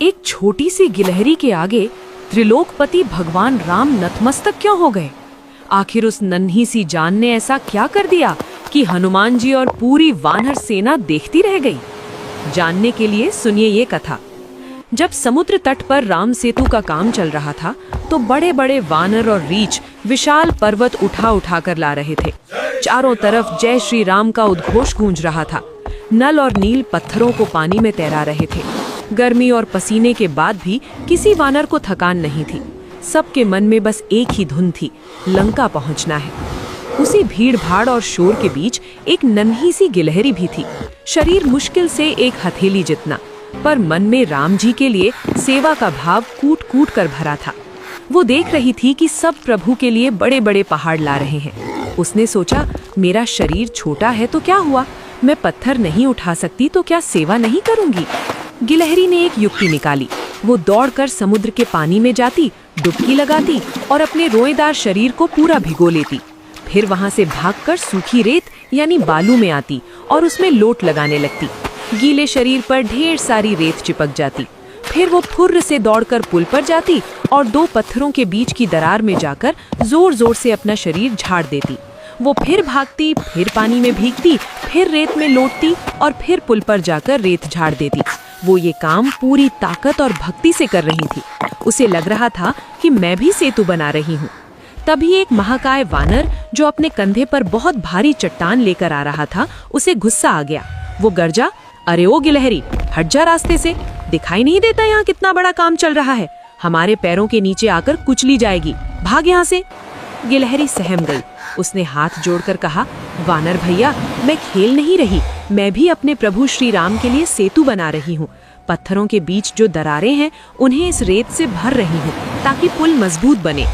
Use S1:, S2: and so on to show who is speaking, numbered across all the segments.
S1: एक छोटी सी गिलहरी के आगे त्रिलोकपति भगवान राम नतमस्तक क्यों हो गए? आखिर उस नन्ही सी जान ने ऐसा क्या कर दिया कि हनुमान जी और पूरी वानर सेना देखती रह गई? जानने के लिए सुनिए ये कथा। जब समुद्र तट पर राम सेतु का काम चल रहा था तो बड़े बड़े वानर और रीछ विशाल पर्वत उठा उठा कर ला रहे थे। चारों तरफ जय श्री राम का उद्घोष गूंज रहा था। नल और नील पत्थरों को पानी में तैरा रहे थे। गर्मी और पसीने के बाद भी किसी वानर को थकान नहीं थी। सबके मन में बस एक ही धुन थी, लंका पहुंचना है। उसी भीड़ भाड़ और शोर के बीच एक नन्ही सी गिलहरी भी थी। शरीर मुश्किल से एक हथेली जितना, पर मन में राम जी के लिए सेवा का भाव कूट कूट कर भरा था। वो देख रही थी कि सब प्रभु के लिए बड़े बड़े पहाड़ ला रहे हैं। उसने सोचा, मेरा शरीर छोटा है तो क्या हुआ, मैं पत्थर नहीं उठा सकती तो क्या सेवा नहीं करूंगी? गिलहरी ने एक युक्ति निकाली। वो दौड़कर समुद्र के पानी में जाती, डुबकी लगाती और अपने रोएदार शरीर को पूरा भिगो लेती। फिर वहां से भागकर सूखी रेत यानी बालू में आती और उसमें लोट लगाने लगती। गीले शरीर पर ढेर सारी रेत चिपक जाती। फिर वो फुर्र से दौड़कर पुल पर जाती और दो पत्थरों के बीच की दरार में जाकर जोर जोर से अपना शरीर झाड़ देती। वो फिर भागती, फिर पानी में भीगती, फिर रेत में लोटती और फिर पुल पर जाकर रेत झाड़ देती। वो ये काम पूरी ताकत और भक्ति से कर रही थी। उसे लग रहा था कि मैं भी सेतु बना रही हूँ। तभी एक महाकाय वानर जो अपने कंधे पर बहुत भारी चट्टान लेकर आ रहा था, उसे गुस्सा आ गया। वो गरजा, अरे ओ गिलहरी, हट जा रास्ते से, दिखाई नहीं देता यहाँ कितना बड़ा काम चल रहा है? हमारे पैरों के नीचे आकर कुचली जाएगी, भाग यहाँ से। गिलहरी सहम गई। उसने हाथ जोड़कर कहा, वानर भैया, मैं खेल नहीं रही, मैं भी अपने प्रभु श्री राम के लिए सेतु बना रही हूँ। पत्थरों के बीच जो दरारें हैं उन्हें इस रेत से भर रही हूँ ताकि पुल मजबूत बने।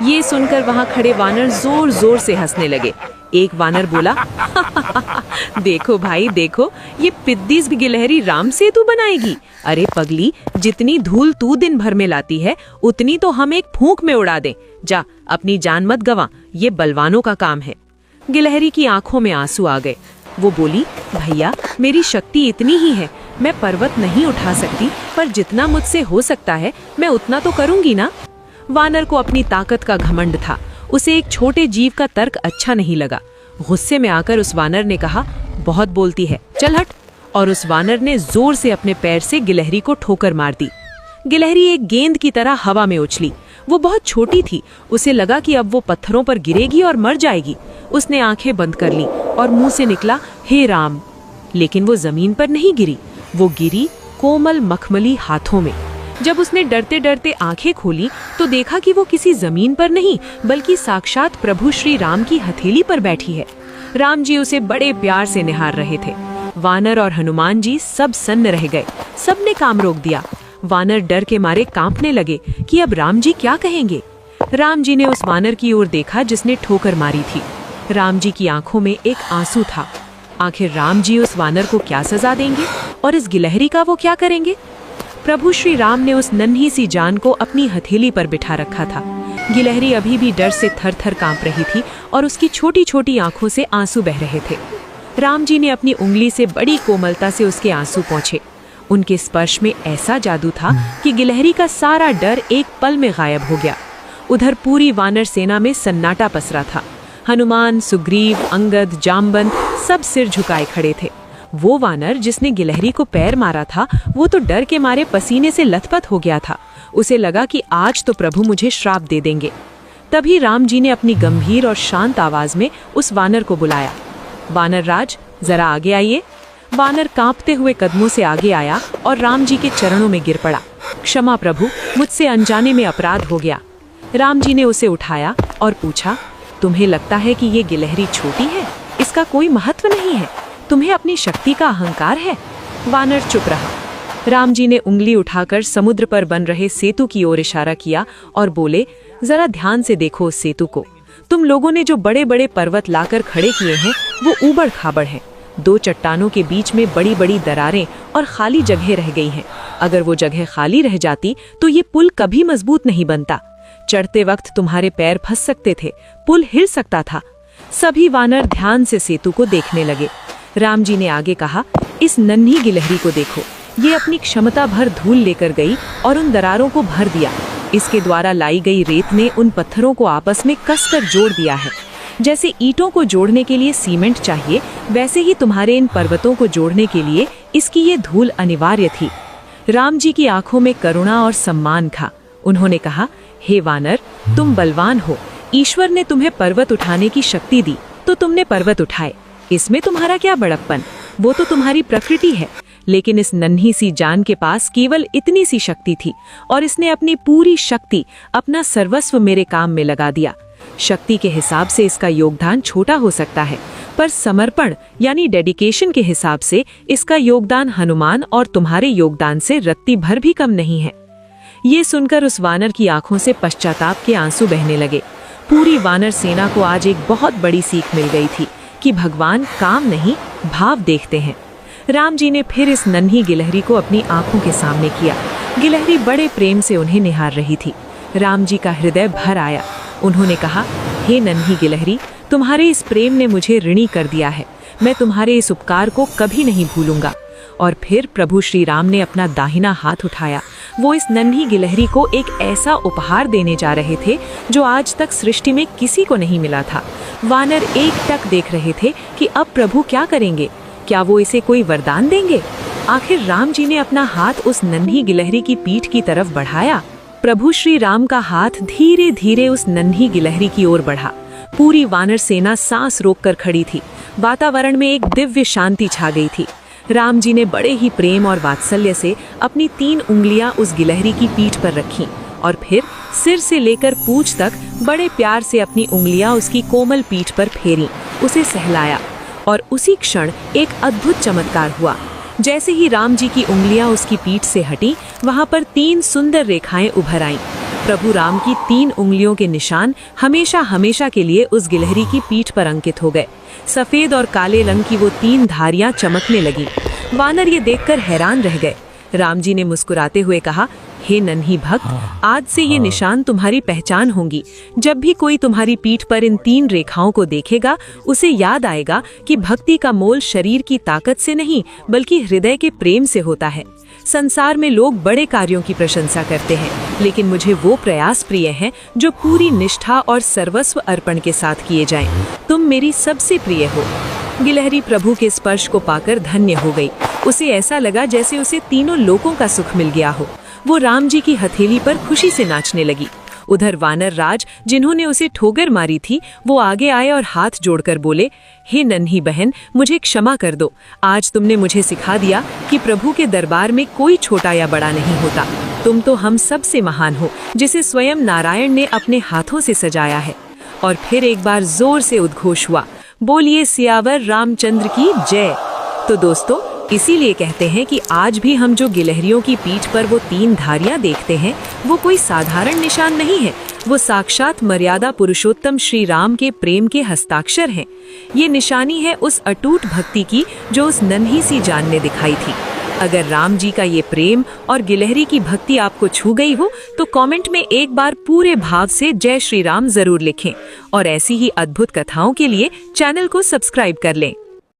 S1: ये सुनकर वहां खड़े वानर जोर जोर से हंसने लगे। एक वानर बोला, देखो भाई देखो, ये पिद्दीस गिलहरी राम सेतु बनाएगी। अरे पगली, जितनी धूल तू दिन भर में लाती है उतनी तो हम एक फूंक में उड़ा दें। जा, अपनी जान मत गवा, ये बलवानों का काम है। गिलहरी की आंखों में आंसू आ गए। वो बोली, भैया, मेरी शक्ति इतनी ही है, मैं पर्वत नहीं उठा सकती, पर जितना मुझसे हो सकता है मैं उतना तो करूंगी ना। वानर को अपनी ताकत का घमंड था। उसे एक छोटे जीव का तर्क अच्छा नहीं लगा। गुस्से में आकर उस वानर ने कहा, बहुत बोलती है, चल हट। और उस वानर ने जोर से अपने पैर से गिलहरी को ठोकर मार दी। गिलहरी एक गेंद की तरह हवा में उछली। वो बहुत छोटी थी। उसे लगा कि अब वो पत्थरों पर गिरेगी और मर जाएगी। उसने आंखें बंद कर ली और मुंह से निकला, हे राम। लेकिन वो जमीन पर नहीं गिरी, वो गिरी कोमल मखमली हाथों में। जब उसने डरते डरते आंखें खोली तो देखा कि वो किसी जमीन पर नहीं बल्कि साक्षात प्रभु श्री राम की हथेली पर बैठी है। राम जी उसे बड़े प्यार से निहार रहे थे। वानर और हनुमान जी सब सन्न रह गए। सबने काम रोक दिया। वानर डर के मारे कांपने लगे कि अब राम जी क्या कहेंगे। राम जी ने उस वानर की ओर देखा जिसने ठोकर मारी थी। राम जी की आंखों में एक आंसू था। आखिर राम जी उस वानर को क्या सजा देंगे और इस गिलहरी का वो क्या करेंगे? प्रभु श्री राम ने उस नन्ही सी जान को अपनी हथेली पर बिठा रखा था। गिलहरी अभी भी डर से थर थर कांप रही थी और उसकी छोटी छोटी आंखों से आंसू बह रहे थे। राम जी ने अपनी उंगली से बड़ी कोमलता से उसके आंसू पोंछे। उनके स्पर्श में ऐसा जादू था कि गिलहरी का सारा डर एक पल में गायब हो गया। उधर पूरी वानर सेना में सन्नाटा पसरा था। हनुमान, सुग्रीव, अंगद, जामवंत सब सिर झुकाए खड़े थे। वो वानर जिसने गिलहरी को पैर मारा था, वो तो डर के मारे पसीने से लथपथ हो गया था। उसे लगा कि आज तो प्रभु मुझे श्राप दे देंगे। तभी राम जी ने अपनी गंभीर और शांत आवाज में उस वानर को बुलाया, वानर राज, जरा आगे आइए। वानर कांपते हुए कदमों से आगे आया और राम जी के चरणों में गिर पड़ा। क्षमा प्रभु, मुझसे अनजाने में अपराध हो गया। राम जी ने उसे उठाया और पूछा, तुम्हें लगता है कि ये गिलहरी छोटी है? इसका कोई महत्व नहीं है। तुम्हें अपनी शक्ति का अहंकार है। वानर चुप रहा। राम जी ने उंगली उठाकर समुद्र पर बन रहे सेतु की ओर इशारा किया और बोले, जरा ध्यान से देखो उस सेतु को। तुम लोगों ने जो बड़े बड़े पर्वत लाकर खड़े किए हैं वो ऊबड़ खाबड़ हैं। दो चट्टानों के बीच में बड़ी बड़ी दरारें और खाली जगह रह गई हैं। अगर वो जगह खाली रह जाती तो ये पुल कभी मजबूत नहीं बनता। चढ़ते वक्त तुम्हारे पैर फंस सकते थे, पुल हिल सकता था। सभी वानर ध्यान से सेतु को देखने लगे। राम जी ने आगे कहा, इस नन्ही गिलहरी को देखो, ये अपनी क्षमता भर धूल लेकर गई और उन दरारों को भर दिया। इसके द्वारा लाई गई रेत ने उन पत्थरों को आपस में कसकर जोड़ दिया है। जैसे ईंटों को जोड़ने के लिए सीमेंट चाहिए, वैसे ही तुम्हारे इन पर्वतों को जोड़ने के लिए इसकी ये धूल अनिवार्य थी। राम जी की आंखों में करुणा और सम्मान था। उन्होंने कहा, हे वानर, तुम बलवान हो। ईश्वर ने तुम्हें पर्वत उठाने की शक्ति दी तो तुमने पर्वत उठाए। इसमें तुम्हारा क्या बड़प्पन, वो तो तुम्हारी प्रकृति है। लेकिन इस नन्ही सी जान के पास केवल इतनी सी शक्ति थी और इसने अपनी पूरी शक्ति, अपना सर्वस्व मेरे काम में लगा दिया। शक्ति के हिसाब से इसका योगदान छोटा हो सकता है, पर समर्पण यानी डेडिकेशन के हिसाब से इसका योगदान हनुमान और तुम्हारे योगदान से रत्ती भर भी कम नहीं है। ये सुनकर उस वानर की आंखों से पश्चाताप के आंसू बहने लगे। पूरी वानर सेना को आज एक बहुत बड़ी सीख मिल गई थी कि भगवान काम नहीं, भाव देखते हैं। राम जी ने फिर इस नन्ही गिलहरी को अपनी आंखों के सामने किया। गिलहरी बड़े प्रेम से उन्हें निहार रही थी। राम जी का हृदय भर आया। उन्होंने कहा, हे नन्ही गिलहरी, तुम्हारे इस प्रेम ने मुझे ऋणी कर दिया है। मैं तुम्हारे इस उपकार को कभी नहीं भूलूंगा। और फिर प्रभु श्री राम ने अपना दाहिना हाथ उठाया। वो इस नन्ही गिलहरी को एक ऐसा उपहार देने जा रहे थे जो आज तक सृष्टि में किसी को नहीं मिला था। वानर एकटक देख रहे थे कि अब प्रभु क्या करेंगे। क्या वो इसे कोई वरदान देंगे? आखिर राम जी ने अपना हाथ उस नन्ही गिलहरी की पीठ की तरफ बढ़ाया। प्रभु श्री राम का हाथ धीरे धीरे उस नन्ही गिलहरी की ओर बढ़ा। पूरी वानर सेना सांस रोककर खड़ी थी। वातावरण में एक दिव्य शांति छा गई थी। राम जी ने बड़े ही प्रेम और वात्सल्य से अपनी 3 उंगलियां उस गिलहरी की पीठ पर रखीं और फिर सिर से लेकर पूंछ तक बड़े प्यार से अपनी उंगलियां उसकी कोमल पीठ पर फेरी, उसे सहलाया। और उसी क्षण एक अद्भुत चमत्कार हुआ। जैसे ही राम जी की उंगलियां उसकी पीठ से हटी, वहां पर 3 सुंदर रेखाएं उभर आईं। प्रभु राम की 3 उंगलियों के निशान हमेशा हमेशा के लिए उस गिलहरी की पीठ पर अंकित हो गए। सफेद और काले रंग की वो 3 धारियां चमकने लगी। वानर ये देखकर हैरान रह गए। राम जी ने मुस्कुराते हुए कहा, हे नन्ही भक्त, आज से ये निशान तुम्हारी पहचान होंगी। जब भी कोई तुम्हारी पीठ पर इन 3 रेखाओं को देखेगा, उसे याद आएगा कि भक्ति का मोल शरीर की ताकत से नहीं बल्कि हृदय के प्रेम से होता है। संसार में लोग बड़े कार्यों की प्रशंसा करते हैं, लेकिन मुझे वो प्रयास प्रिय हैं जो पूरी निष्ठा और सर्वस्व अर्पण के साथ किए जाएं। तुम मेरी सबसे प्रिय हो। गिलहरी प्रभु के स्पर्श को पाकर धन्य हो गई। उसे ऐसा लगा जैसे उसे तीनों लोकों का सुख मिल गया हो। वो राम जी की हथेली पर खुशी से नाचने लगी। उधर वानर राज, जिन्होंने उसे ठोकर मारी थी, वो आगे आए और हाथ जोड़कर बोले, हे नन्ही बहन, मुझे क्षमा कर दो। आज तुमने मुझे सिखा दिया कि प्रभु के दरबार में कोई छोटा या बड़ा नहीं होता। तुम तो हम सब से महान हो, जिसे स्वयं नारायण ने अपने हाथों से सजाया है। और फिर एक बार जोर से उद्घोष हुआ, बोलिए सियावर रामचंद्र की जय। तो दोस्तों, इसीलिए कहते हैं कि आज भी हम जो गिलहरियों की पीठ पर वो 3 धारियां देखते हैं, वो कोई साधारण निशान नहीं है। वो साक्षात मर्यादा पुरुषोत्तम श्री राम के प्रेम के हस्ताक्षर हैं। ये निशानी है उस अटूट भक्ति की जो उस नन्ही सी जान ने दिखाई थी। अगर राम जी का ये प्रेम और गिलहरी की भक्ति आपको छू गई हो, तो कमेंट में एक बार पूरे भाव से जय श्री राम जरूर लिखें। और ऐसी ही अद्भुत कथाओं के लिए चैनल को सब्सक्राइब कर लें।